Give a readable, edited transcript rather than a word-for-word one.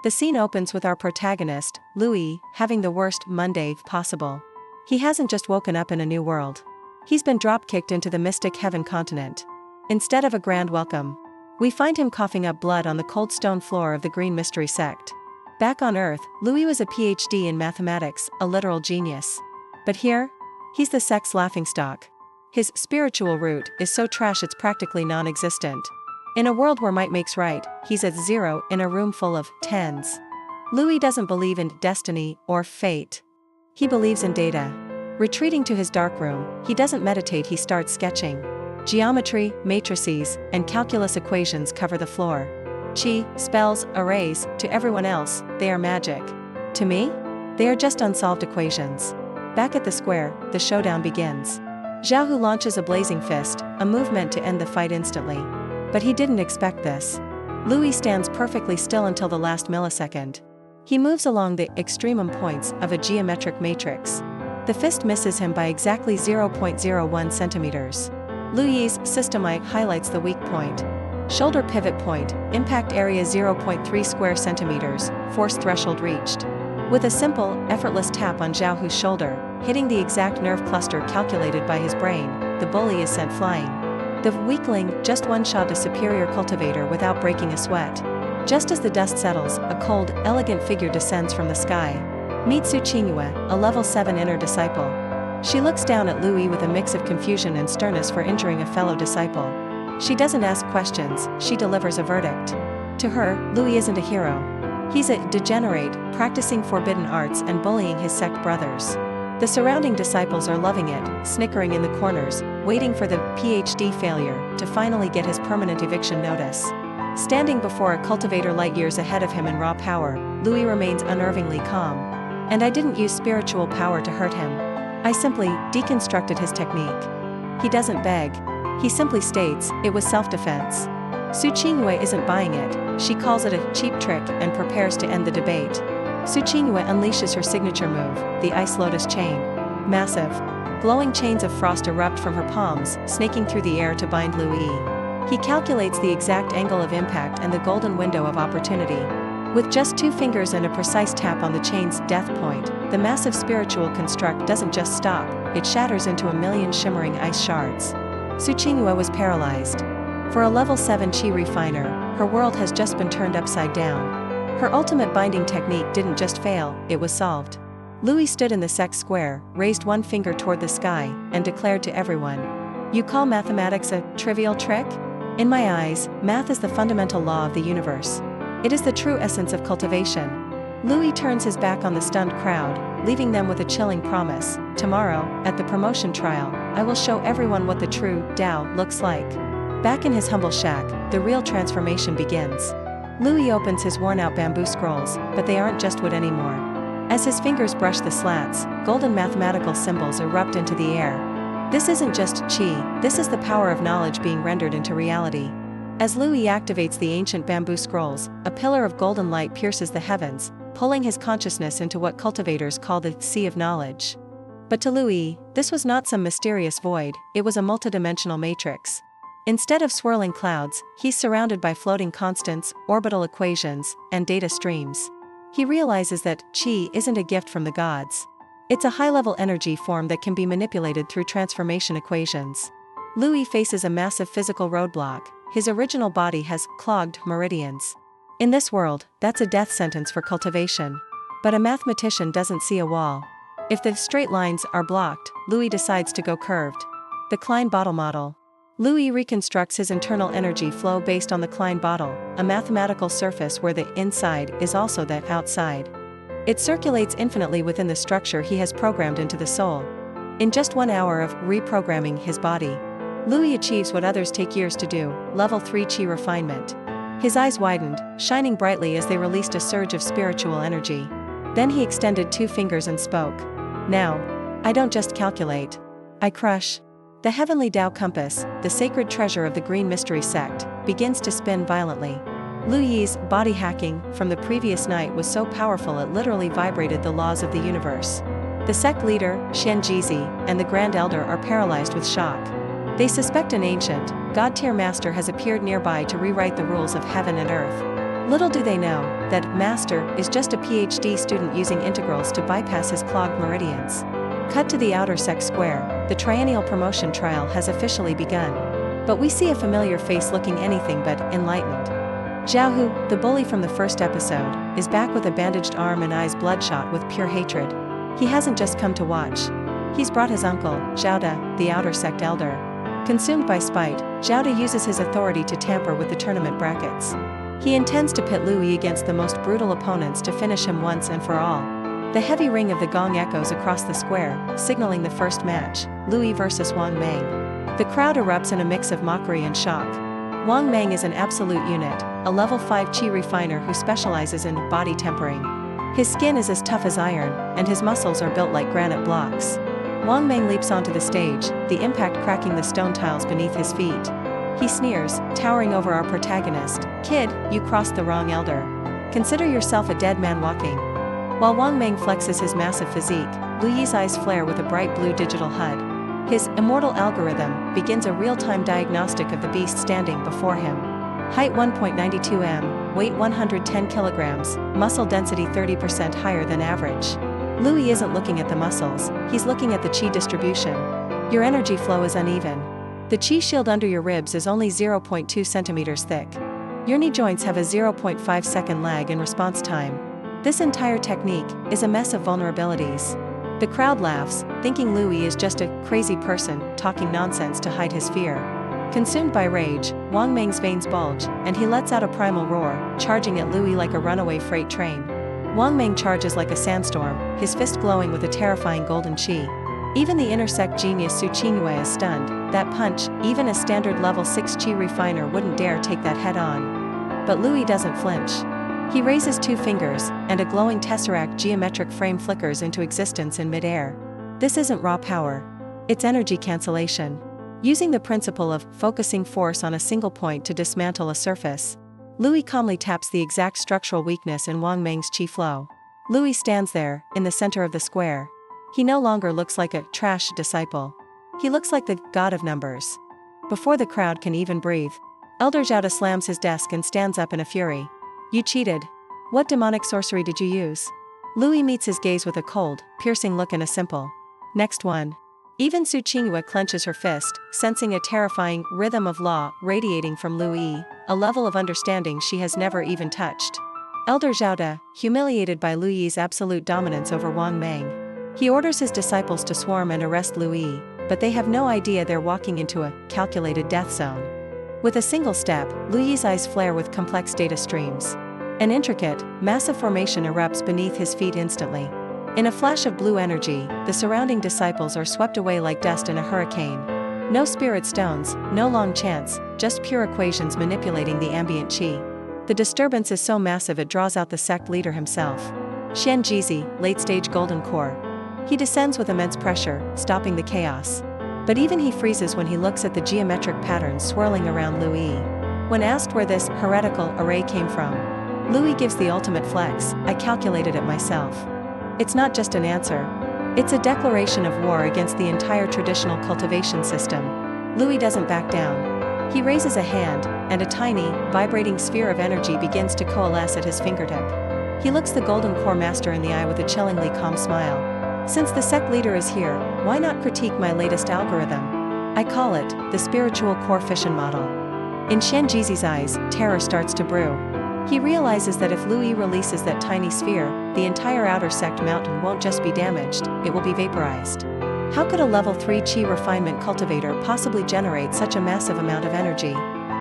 The scene opens with our protagonist, Louis, having the worst Monday possible. He hasn't just woken up in a new world. He's been drop-kicked into the mystic heaven continent. Instead of a grand welcome, we find him coughing up blood on the cold stone floor of the Green Mystery Sect. Back on Earth, Louis was a PhD in mathematics, a literal genius. But here, he's the sect's laughingstock. His spiritual root is so trash it's practically non-existent. In a world where might makes right, he's at 0 in a room full of 10s. Louis doesn't believe in destiny or fate. He believes in data. Retreating to his dark room, he doesn't meditate, he starts sketching. Geometry, matrices, and calculus equations cover the floor. Chi, spells, arrays, to everyone else, they are magic. To me, they are just unsolved equations. Back at the square, the showdown begins. Xiaohu launches a blazing fist, a move meant to end the fight instantly. But he didn't expect this. Louis stands perfectly still until the last millisecond. He moves along the extremum points of a geometric matrix. The fist misses him by exactly 0.01 centimeters. Louis' systemite highlights the weak point. Shoulder pivot point, impact area 0.3 square centimeters, force threshold reached. With a simple, effortless tap on Xiaohu's shoulder, hitting the exact nerve cluster calculated by his brain, the bully is sent flying. The weakling just one-shot a superior cultivator without breaking a sweat. Just as the dust settles, a cold, elegant figure descends from the sky. Meet Su Qingyue, a level 7 inner disciple. She looks down at Louis with a mix of confusion and sternness for injuring a fellow disciple. She doesn't ask questions, she delivers a verdict. To her, Louis isn't a hero. He's a degenerate, practicing forbidden arts and bullying his sect brothers. The surrounding disciples are loving it, snickering in the corners, waiting for the PhD failure to finally get his permanent eviction notice. Standing before a cultivator light years ahead of him in raw power, Louis remains unnervingly calm. And I didn't use spiritual power to hurt him. I simply deconstructed his technique. He doesn't beg. He simply states, it was self-defense. Su Qingyue isn't buying it, she calls it a cheap trick and prepares to end the debate. Su Qingyue unleashes her signature move, the Ice Lotus Chain. Massive, glowing chains of frost erupt from her palms, snaking through the air to bind Louis. He calculates the exact angle of impact and the golden window of opportunity. With just 2 fingers and a precise tap on the chain's death point, the massive spiritual construct doesn't just stop, it shatters into a million shimmering ice shards. Su Qingyue was paralyzed. For a level 7 chi refiner, her world has just been turned upside down. Her ultimate binding technique didn't just fail, it was solved. Louis stood in the sect square, raised one finger toward the sky, and declared to everyone, "You call mathematics a trivial trick? In my eyes, math is the fundamental law of the universe. It is the true essence of cultivation." Louis turns his back on the stunned crowd, leaving them with a chilling promise. Tomorrow, at the promotion trial, I will show everyone what the true Tao looks like. Back in his humble shack, the real transformation begins. Louis opens his worn-out bamboo scrolls, but they aren't just wood anymore. As his fingers brush the slats, golden mathematical symbols erupt into the air. This isn't just chi, this is the power of knowledge being rendered into reality. As Louis activates the ancient bamboo scrolls, a pillar of golden light pierces the heavens, pulling his consciousness into what cultivators call the Sea of Knowledge. But to Louis, this was not some mysterious void, it was a multidimensional matrix. Instead of swirling clouds, he's surrounded by floating constants, orbital equations, and data streams. He realizes that chi isn't a gift from the gods. It's a high-level energy form that can be manipulated through transformation equations. Louis faces a massive physical roadblock. His original body has clogged meridians. In this world, that's a death sentence for cultivation. But a mathematician doesn't see a wall. If the straight lines are blocked, Louis decides to go curved. The Klein bottle model. Louis reconstructs his internal energy flow based on the Klein bottle, a mathematical surface where the inside is also the outside. It circulates infinitely within the structure he has programmed into the soul. In just 1 hour of reprogramming his body, Louis achieves what others take years to do, level 3 chi refinement. His eyes widened, shining brightly as they released a surge of spiritual energy. Then he extended 2 fingers and spoke. "Now, I don't just calculate. I crush." The heavenly Tao compass, the sacred treasure of the Green Mystery Sect, begins to spin violently. Louis' body hacking from the previous night was so powerful it literally vibrated the laws of the universe. The sect leader, Shen Jizi, and the Grand Elder are paralyzed with shock. They suspect an ancient, god-tier master has appeared nearby to rewrite the rules of heaven and earth. Little do they know that Master is just a PhD student using integrals to bypass his clogged meridians. Cut to the outer sect square, the triennial promotion trial has officially begun. But we see a familiar face looking anything but enlightened. Xiaohu, the bully from the first episode, is back with a bandaged arm and eyes bloodshot with pure hatred. He hasn't just come to watch. He's brought his uncle, Zhaoda, the outer sect elder. Consumed by spite, Zhaoda uses his authority to tamper with the tournament brackets. He intends to pit Louis against the most brutal opponents to finish him once and for all. The heavy ring of the gong echoes across the square, signaling the first match, Louis versus Wang Meng. The crowd erupts in a mix of mockery and shock. Wang Meng is an absolute unit, a level 5 chi refiner who specializes in body tempering. His skin is as tough as iron, and his muscles are built like granite blocks. Wang Meng leaps onto the stage, the impact cracking the stone tiles beneath his feet. He sneers, towering over our protagonist. "Kid, you crossed the wrong elder. Consider yourself a dead man walking." While Wang Meng flexes his massive physique, Louis' eyes flare with a bright blue digital HUD. His immortal algorithm begins a real-time diagnostic of the beast standing before him. Height 1.92 m, weight 110 kilograms, muscle density 30% higher than average. Louis isn't looking at the muscles, he's looking at the chi distribution. Your energy flow is uneven. The chi shield under your ribs is only 0.2 centimeters thick. Your knee joints have a 0.5 second lag in response time. This entire technique is a mess of vulnerabilities. The crowd laughs, thinking Louis is just a crazy person talking nonsense to hide his fear. Consumed by rage, Wang Meng's veins bulge, and he lets out a primal roar, charging at Louis like a runaway freight train. Wang Meng charges like a sandstorm, his fist glowing with a terrifying golden chi. Even the intersect genius Su Qingyue is stunned. That punch, even a standard level 6 chi refiner wouldn't dare take that head on. But Louis doesn't flinch. He raises 2 fingers, and a glowing tesseract geometric frame flickers into existence in midair. This isn't raw power. It's energy cancellation. Using the principle of focusing force on a single point to dismantle a surface, Louis calmly taps the exact structural weakness in Wang Meng's chi flow. Louis stands there, in the center of the square. He no longer looks like a trash disciple. He looks like the god of numbers. Before the crowd can even breathe, Elder Zhaoda slams his desk and stands up in a fury. "You cheated. What demonic sorcery did you use?" Louis meets his gaze with a cold, piercing look and a simple, "Next one." Even Su Qingyue clenches her fist, sensing a terrifying rhythm of law radiating from Louis, a level of understanding she has never even touched. Elder Zhaoda, humiliated by Louis' absolute dominance over Wang Meng. He orders his disciples to swarm and arrest Louis, but they have no idea they're walking into a calculated death zone. With a single step, Louis' eyes flare with complex data streams. An intricate, massive formation erupts beneath his feet instantly. In a flash of blue energy, the surrounding disciples are swept away like dust in a hurricane. No spirit stones, no long chants, just pure equations manipulating the ambient chi. The disturbance is so massive it draws out the sect leader himself. Xian Jizi, late-stage golden core. He descends with immense pressure, stopping the chaos. But even he freezes when he looks at the geometric patterns swirling around Louis. When asked where this heretical array came from, Louis gives the ultimate flex, "I calculated it myself." It's not just an answer. It's a declaration of war against the entire traditional cultivation system. Louis doesn't back down. He raises a hand, and a tiny, vibrating sphere of energy begins to coalesce at his fingertip. He looks the golden core master in the eye with a chillingly calm smile. "Since the sect leader is here, why not critique my latest algorithm? I call it the spiritual core fission model." In Xian Jizi's eyes, terror starts to brew. He realizes that if Louis releases that tiny sphere, the entire outer sect mountain won't just be damaged, it will be vaporized. How could a level 3 chi refinement cultivator possibly generate such a massive amount of energy?